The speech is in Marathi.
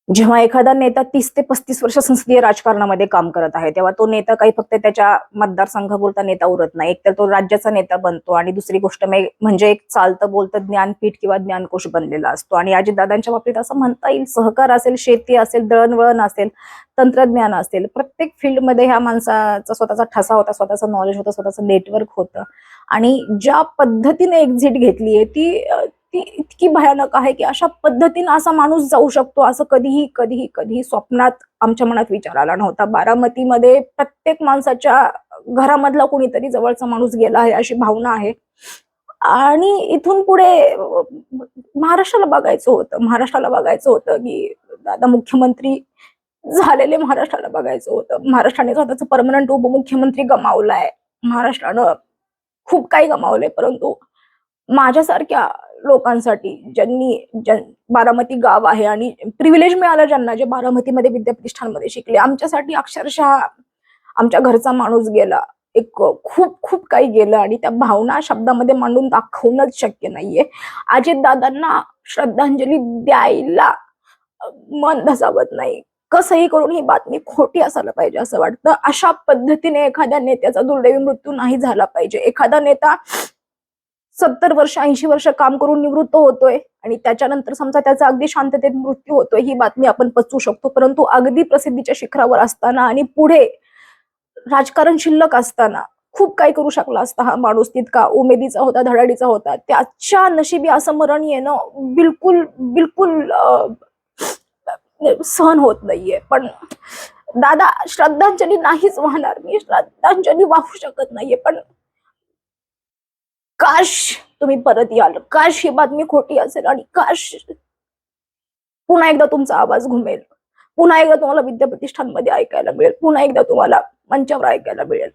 जेव्हा एखादा नेता 30 ते 35 वर्ष संसदीय राजकारणामध्ये काम करत आहे, तेव्हा तो नेता काही फक्त त्याच्या मतदारसंघापुरता नेता उरत नाही. एकतर तो राज्याचा नेता बनतो आणि दुसरी गोष्ट म्हणजे एक चालतं बोलतं ज्ञानपीठ किंवा ज्ञानकोश बनलेला असतो. आणि अजितदादांच्या बाबतीत असं म्हणता येईल, सहकार असेल, शेती असेल, दळणवळण असेल, तंत्रज्ञान असेल, प्रत्येक फील्डमध्ये ह्या माणसाचा स्वतःचा ठसा होता, स्वतःचं नॉलेज होतं, स्वतःचं नेटवर्क होतं. आणि ज्या पद्धतीने एक्झिट घेतलीये ती इतकी भयानक आहे की अशा पद्धतीने असा माणूस जाऊ शकतो असं कधीही कधीही कधीही स्वप्नात आमच्या मनात विचार आला नव्हता. बारामतीमध्ये प्रत्येक माणसाच्या घरामधला कोणीतरी जवळचा माणूस गेला आहे अशी भावना आहे. आणि इथून पुढे महाराष्ट्राला बघायचं होतं की दादा मुख्यमंत्री झालेले महाराष्ट्राला बघायचं होतं. महाराष्ट्राने स्वतःचं परमनंट उपमुख्यमंत्री गमावलाय. महाराष्ट्रानं खूप काही गमावलंय, परंतु माझ्यासारख्या लोकांसाठी बारामती गाव आहे आणि प्रिव्हिलेज मिळालं ज्यांना, जे बारामतीमध्ये विद्याप्रतिष्ठानमध्ये शिकले, आमच्यासाठी अक्षरशः आमच्या घरचा माणूस गेला. एक खूप खूप काही गेलं आणि त्या भावना शब्दामध्ये मांडून दाखवणंच शक्य नाहीये. अजितदादांना श्रद्धांजली द्यायला मन धसावत नाही. कसंही करून ही बातमी खोटी असायला पाहिजे असं वाटतं. अशा पद्धतीने एखाद्या नेत्याचा दुर्दैवी मृत्यू नाही झाला पाहिजे. एखादा नेता 70 वर्ष 80 वर्ष काम करून निवृत्त होतोय आणि त्याच्यानंतर समजा त्याचा अगदी शांततेत मृत्यू होतोय, ही बातमी आपण पचवू शकतो. परंतु अगदी प्रसिद्धीच्या शिखरावर असताना आणि पुढे राजकारण शिल्लक असताना खूप काही करू शकला असता हा माणूस. तितका उमेदीचा होता, धडाडीचा होता. त्याच्या नशिबी असं मरण येणं बिलकुल बिलकुल सहन होत नाहीये. पण दादा, श्रद्धांजली नाहीच वाहणार, मी श्रद्धांजली वाहू शकत नाहीये, पण काश तुम्ही परत याल, काश ही बातमी खोटी असेल आणि काश पुन्हा एकदा तुमचा आवाज घुमेल, पुन्हा एकदा तुम्हाला विद्याप्रतिष्ठानमध्ये ऐकायला मिळेल, पुन्हा एकदा तुम्हाला मंचावर ऐकायला मिळेल.